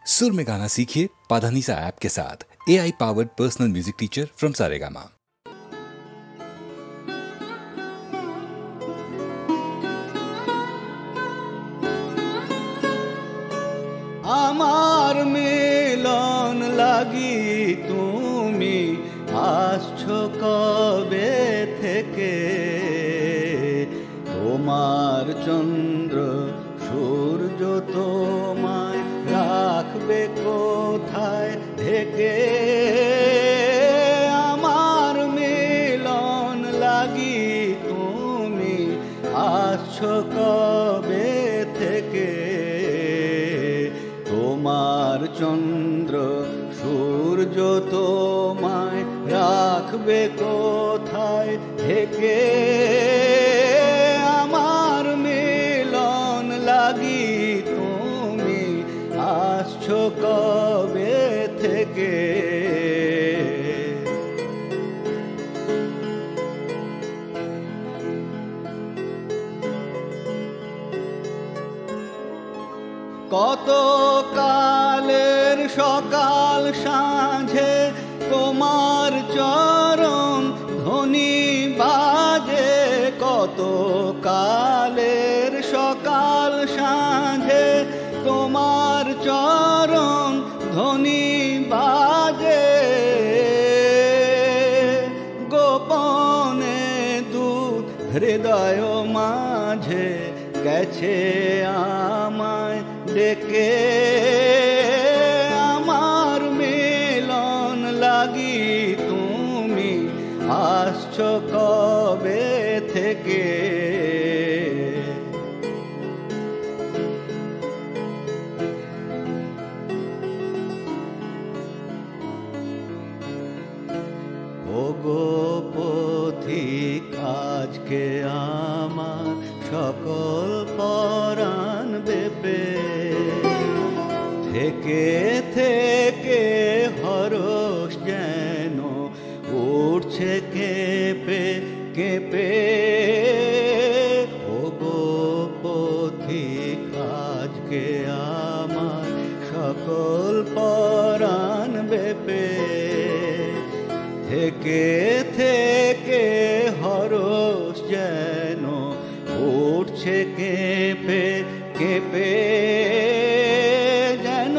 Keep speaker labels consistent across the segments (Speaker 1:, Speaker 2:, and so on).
Speaker 1: सुर में गाना सीखिए पाधानीसा ऐप के साथ। AI powered personal music teacher from Saregama.
Speaker 2: আমার মিলন লাগি তুমি আসছো কবে থেকে, তোমার চন্দ্র সূর্য তোমায় রাখবে কোথায় ঢেকে। আমার মিলন লাগি তুমি আসছো কবে থেকে, তোমার চন্দ্র সূর্য তোমায় রাখবে কোথায় ঢেকে। আমার মিলন লাগি তুমি আসছো কবে থেকে। কত কালের সকাল সাঁঝে তোমার চরণ ধ্বনি বাজে, কত কালের সকাল সাঁঝে তোমার চরণ ধ্বনি বাজে। গোপনে দূত হৃদয় মাঝে গেছে আমায় ডেকে। আমার মিলন লাগি তুমি আসছো কবে থেকে। ওগো পথিক আজকে আমার সকল পরাণ বেপে, থেকে থেকে হরস যেন উঠছে কেঁপে কেঁপে। ওগো পথিক আজকে আমার সকল পরাণ বেপে, থেকে থেকে হরস যেন উঠছে কেঁপে কেঁপে। যেন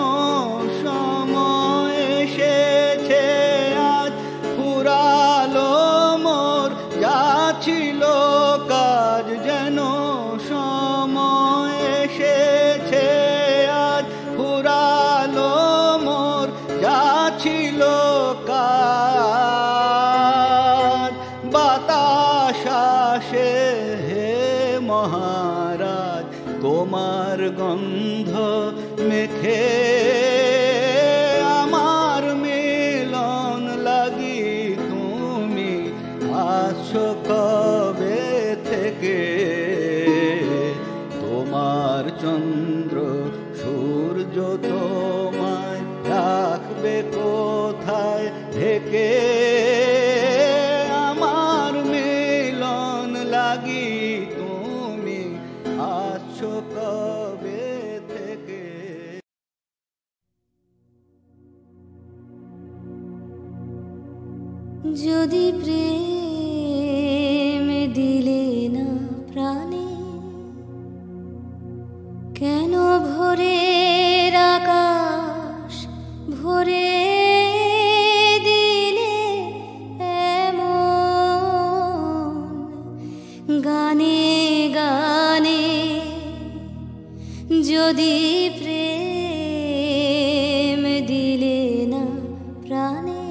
Speaker 2: সময় এসেছে আজ ফুরালো মোর যা ছিল কাজ। যেন সময় এসেছে আজ ফুরালো মোর যা ছিল কাজ। বাতাস আসে হে মহারাজ তোমার গন্ধ মেখে। আমার মিলন লাগি তুমি আসছো কবে থেকে, তোমার চন্দ্র সূর্য তোমায় রাখবে কোথায় ঢেকে। আমার মিলন লাগি তুমি আসছো কবে থেকে।
Speaker 3: যদি প্রেম দিলে না প্রাণে, কেন ভোরের আকাশ ভরে দিলে এমন। গানে গানে যদি প্রেম দিলে না প্রাণে,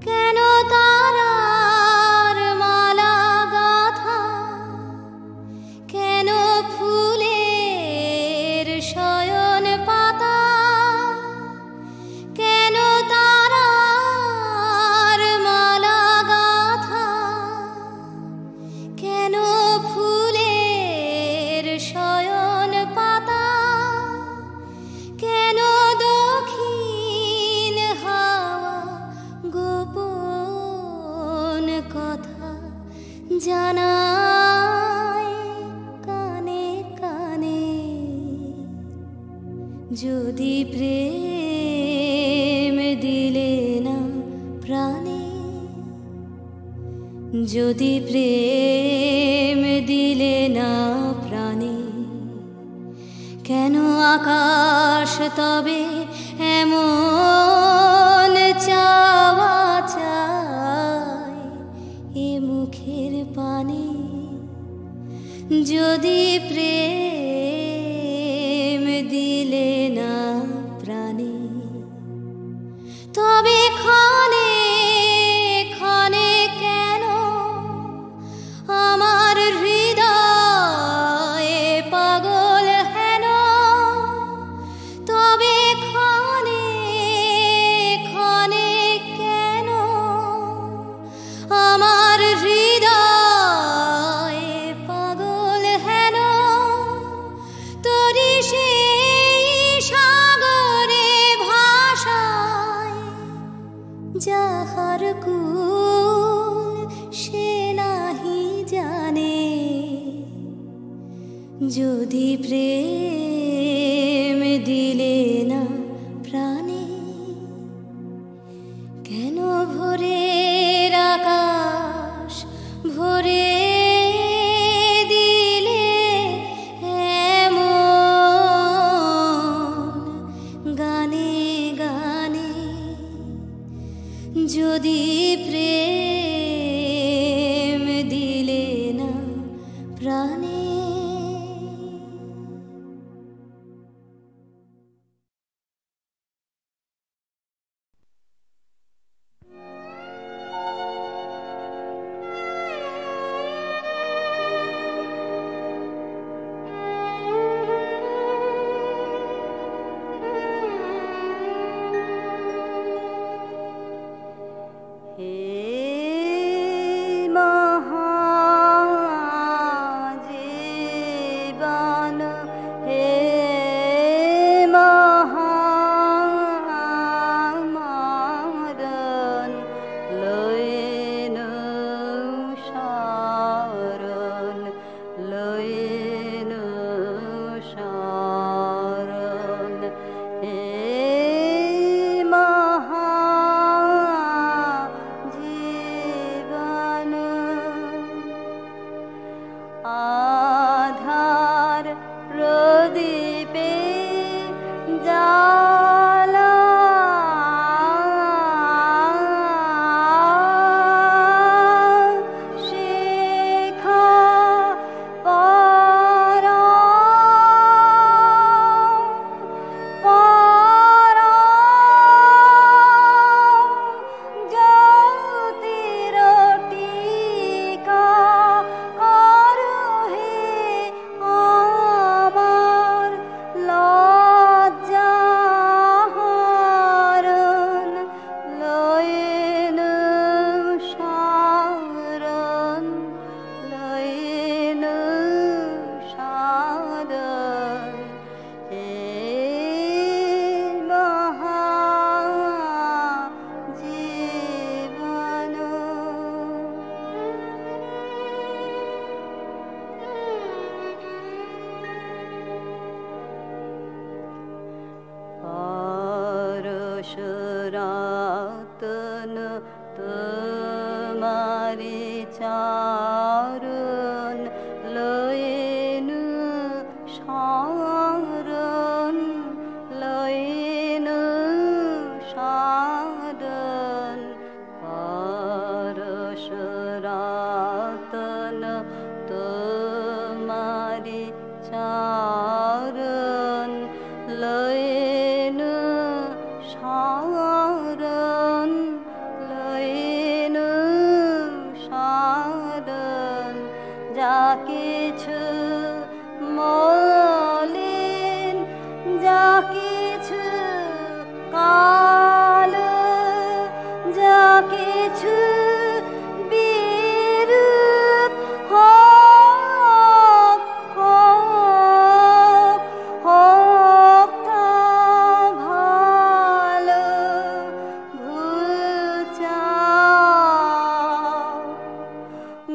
Speaker 3: কেন যদি প্রেম দিলে না প্রাণে, যদি প্রেম দিলে না প্রাণে, কেন আকাশ তবে এমন চাওয়া চায় এ মুখের পানে? যদি প্রেম দিলে না প্রাণে, তবে ক্ষণে ক্ষণে কেন আমার হৃদয়ে পাগল হেন? তবে ক্ষণে ক্ষণে কেন আমার হৃদয়ে পাগল হেন? তোরি সেই সাগরে ভাষায় যাহার কুল সে নাহি জানে। যদি প্রেম দিলে না প্রাণে, কেন ভোরের আকাশ ভরে দিলে এমন গানে গানে? যদি প্রেম দিলে না প্রাণে।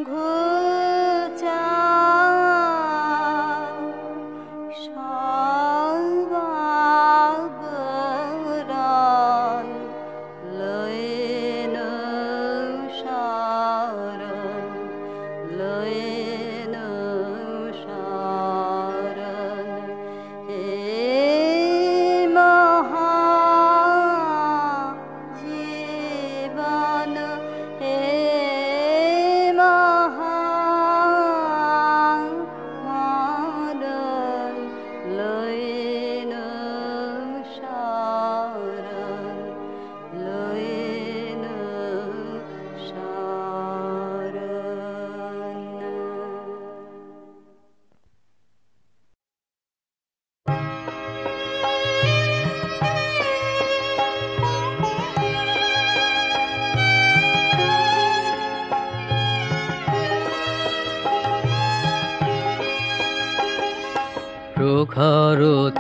Speaker 4: ঘুচা। 啊。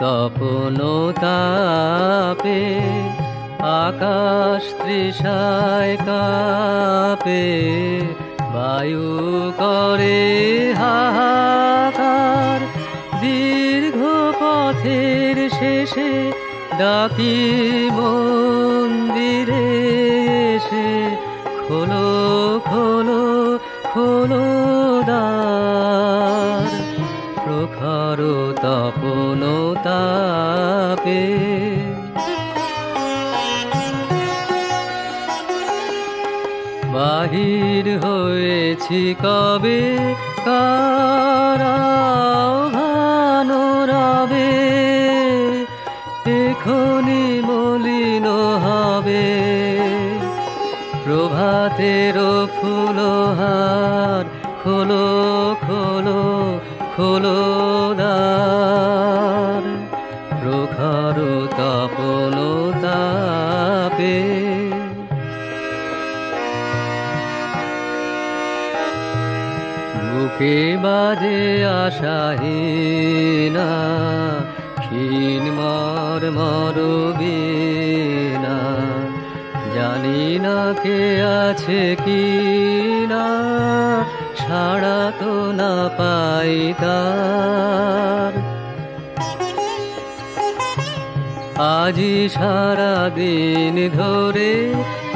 Speaker 4: তপনতাপে আকাশ তৃষায় কাঁপে, বায়ু করে হাহাকার, দীর্ঘ পথের শেষে ডাকি মন্দিরে এসে, খোলো খোলো খোলো দ্বার, প্রখর তপনতাপে। বাহির হয়েছি কবে কারাভান রবে, এখনি মলিন হবে প্রভাতের ফুলহার, খোলো খোলো খোলো দ্বার, প্রখর তপনতাপে। বুকে বাজে আশাহীনা ক্ষীণ মর্মর বীণা, জানি না কে আছে কি না, সাড়া তো না পাই তার। আজি সারা দিন ধরে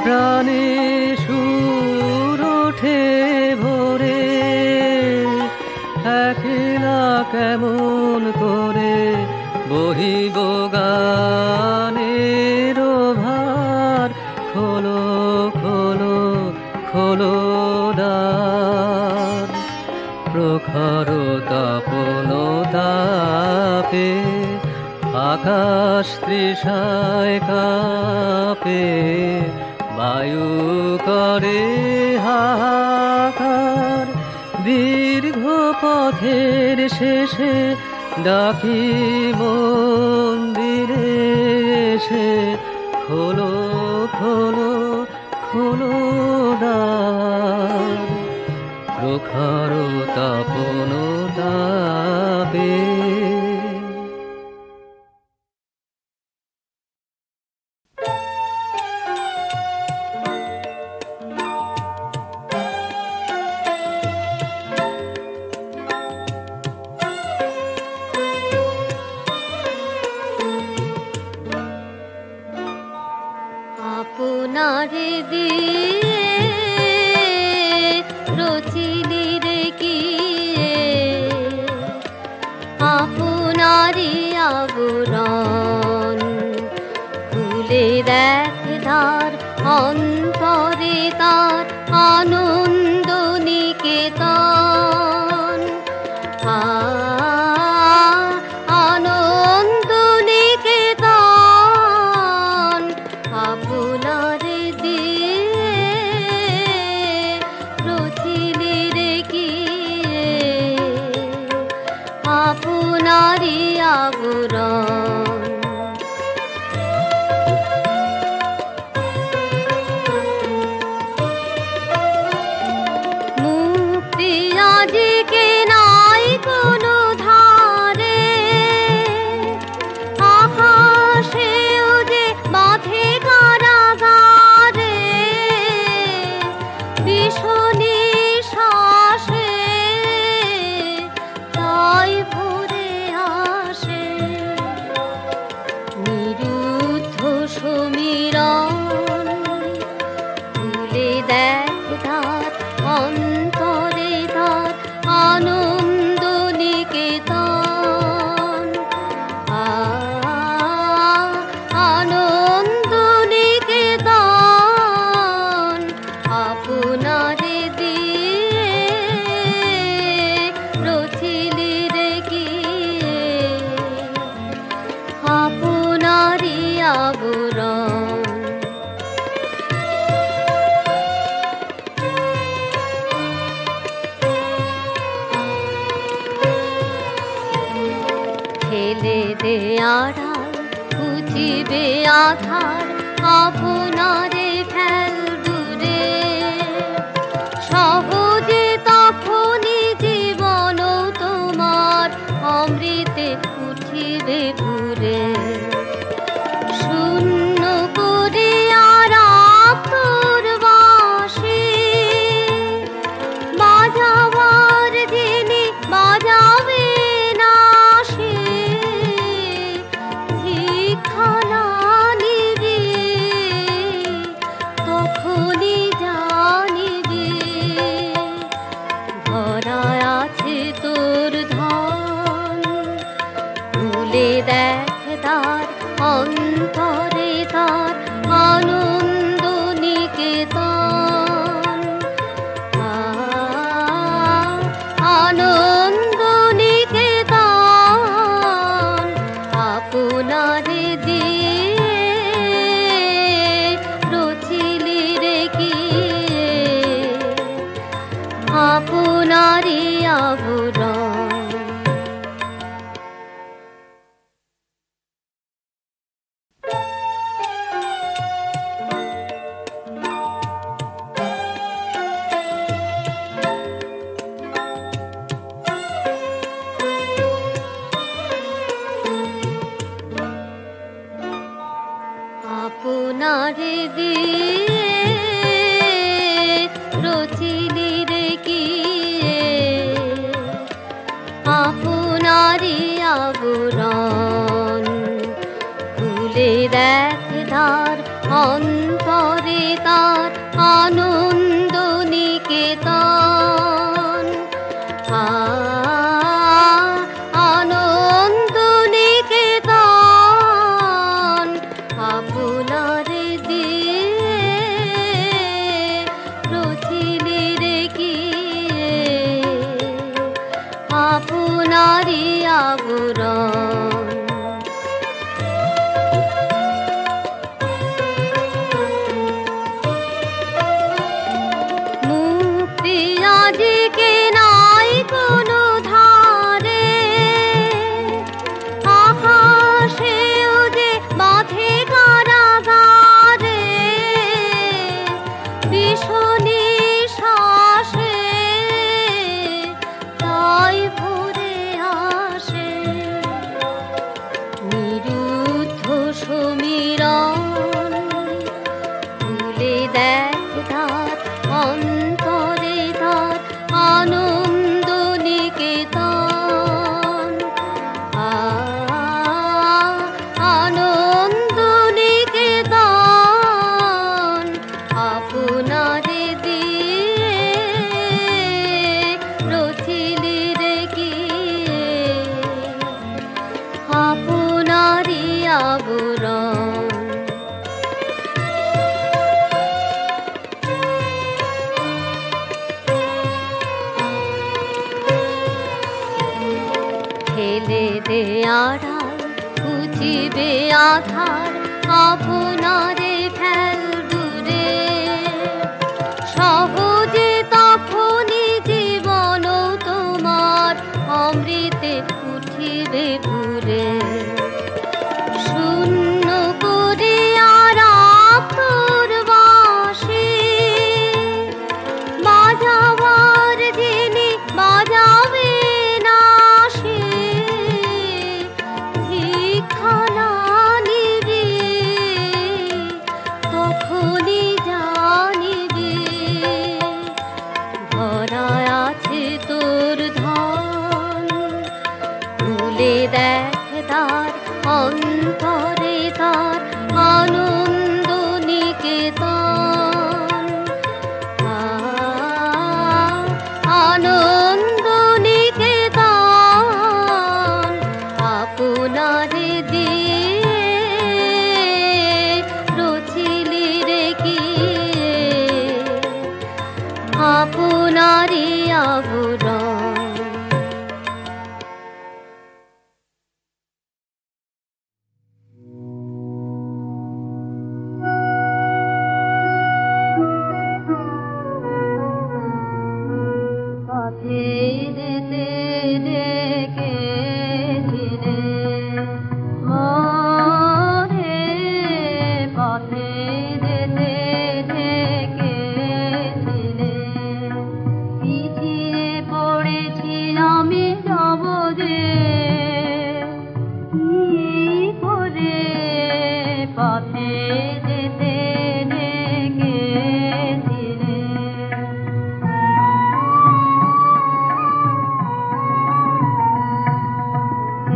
Speaker 4: প্রাণে সুর ওঠে ভোরে, একলা কেমন করে বহিব গানের ভার, খোলো খোলো খোলো দ্বার, প্রখর তপনতাপে আকাশ তৃষায় কাঁপে, বায়ু করে হাহাকার, দীর্ঘ পথের শেষে ডাকি মন্দিরে এসে, খোলো খোলো খোলো দ্বার, প্রখর তপনতাপে।
Speaker 3: আপনারে দিয়ে রচিলি রে কি, আপনারি আবরণ, খুলে দেখ তার অন্তরে তার আনন্দ নিকেতন, আনন্দ নিকেতন, আপনারে দিয়ে রচিলি রে কি, আপনারি আবরণ। মুক্তি আজকে নাই কোনো ধারে, আকাশেও যে বাঁধে কারাগারে, ভীষণী শ্বাসে তাই ভরে আসে, নিরুদ্ধ সমীরণ, খুলে দেখ তার অন্তরে তার আনন্দ নিকেতন, আনন্দ নিকেতন, আপনারে দিয়ে রচিলি রে কি, আপনারি আবরণ। ঠেলে দে আড়াল বুঝিবে আধার, আপনারে ফেল দূরে, সহজে তখনই জীবন তোমার অমৃতে উঠিবে ভুরে। তার অন্তরে তার আনন্দ নিকেতন, আনন্দ নিকেতন। আপনারে দিয়ে রচিলি রে কি আপনারি আবরণ। আপনারে দিয়ে রচিলি রে কি আপনারি আবরণ। খুলে দেখ তার অন্তরে তার আনন্দ নিকেতন, আনন্দ নিকেতন। আপনারে দিয়ে রচিলি রে কি আপনারি আবরণ। মুক্তি আজকে নাই কোনো ধারে, আকাশেও যে বাঁধে কারাগারে। ভীষণী শ্বাসে তাই ভরে আসে নিরুদ্ধ সমীরণ। ভুলে দেখ তার অন্তরে তার আনন্দ নিকেতন, আনন্দ নিকেতন। আপনারে দিয়ে রচিলি রে কি আপনারি আবরণ। ঠেলে দে আড়াল খুঁজিবে আধার, আপনারে ফেল দূরে। সহজে তখনই জীবন তোমার অমৃতে উঠিবে ভুরে। শূন্য করে আর আপ্তর বাঁশি বাজাবার যিনি বাজাবে না সে। ভিক্ষা না নিবি তখনই জানিবি ভরা আছে তোর ধন। ভুলে দেখ তার অন্তরে তার আনন্দ নিকেতন, আনন্দ নিকেতন। আপনারে দিয়ে রচিলি রে কি আপনারি আবরণ। পথে যেতে ডেকেছিলে মোরে, পথে যেতে ডেকেছিলে। পিছিয়ে পড়েছিলাম যাব যে কি করে, পথে যেতে ডেকেছিলে।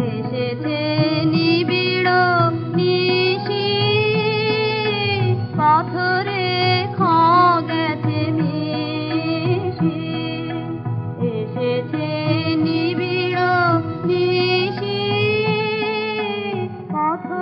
Speaker 3: এসেছে নিবিড় নিশি, পাথরে গেছে মিশি। এসেছে নিবিড় নিশি, পাথরে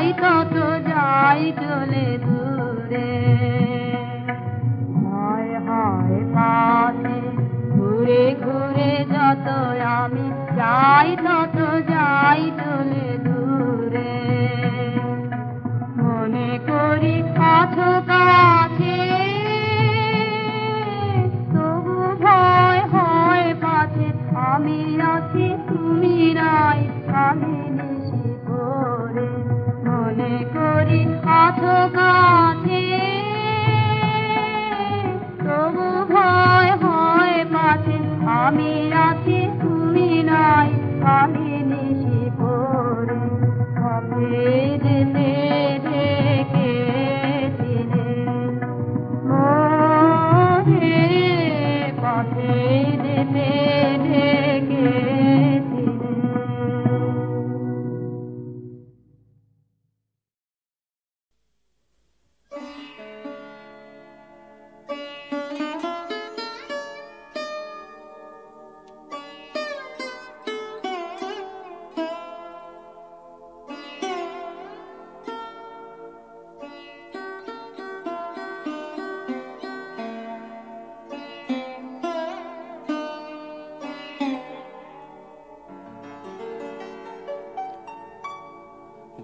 Speaker 3: যাই তত যাই চলে দূরে হায় হায় পাশে ঘুরে ঘুরে যত আমি যাই তত যাই চলে দূরে মনে করি আছো কাছে তবু ভয় হয় পাছে আমি আছি তুমি নাই আমি নিশি করে মনে করি আছো কাছে তবু ভয় হয় পাছে আমি আছি তুমি নাই আমি নিশি করে পথের ঢেকেছিলে মোরে পথের ঢেকেছিলে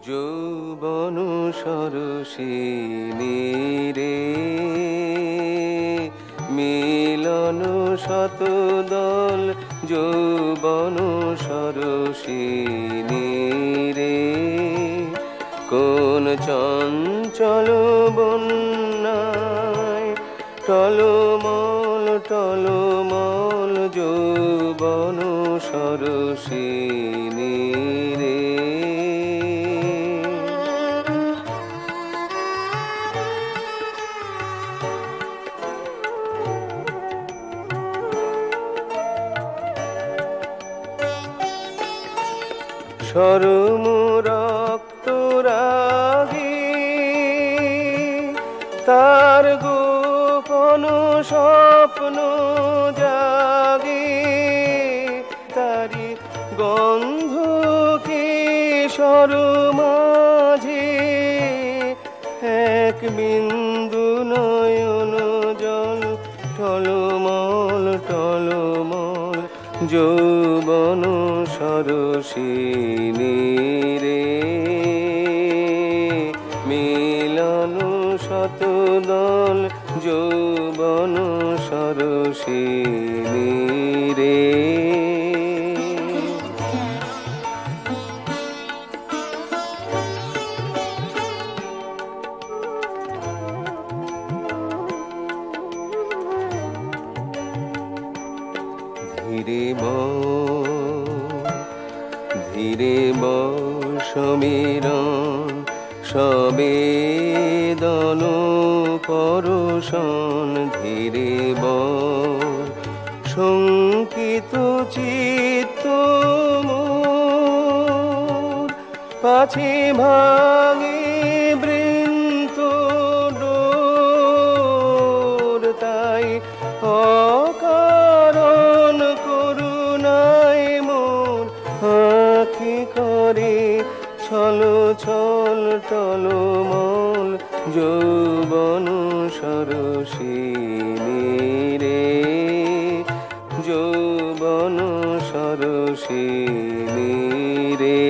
Speaker 5: যৌবন সরসিনী রে মিলন শতদল যৌবন সরসিনী রে কোন চঞ্চল বন্যায় টলমল টলমল যৌবন সরসিনী রে সরম রক্ত রাগী তার গোপন স্বপ্ন জাগি তারি গন্ধ কিশোর মাঝে এক বিন্দু নয়ন জল টলমল টলমল যৌবন সরসিনী রে মিলন শতদল যৌবন সরসিনী রে ধীরে সমীরণ সবেদন পরশন ধীরে শঙ্কিত চিত্ত মোর পাছে ভাঙে বৃন্ত ডোর তাই অকারণ করুণায় মোর আঁখি করে ছল ছল টলমল যৌবন সরসিনী রে যৌবন সরসিনী রে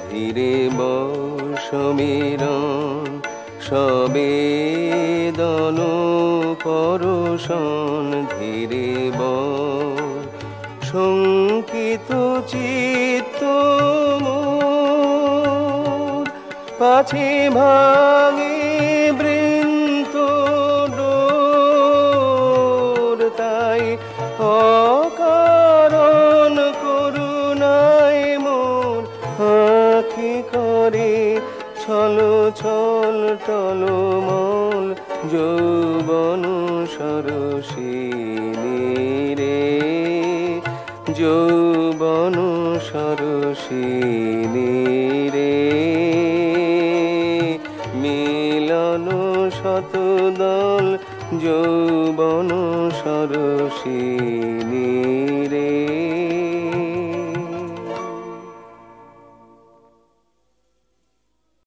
Speaker 5: ধীরে সমীরণ সবেদন পরশন ধীরে শঙ্কিত চিত্ত মোর পাছে ভাঙে বৃন্ত ডোর তাই অকারণ করুণায় মোর আঁখি করে ছল ছল টলমল যৌবন সরসিনী রে যৌবন সরসিনী দিনে রে মিলন শতদল যৌবন সরসী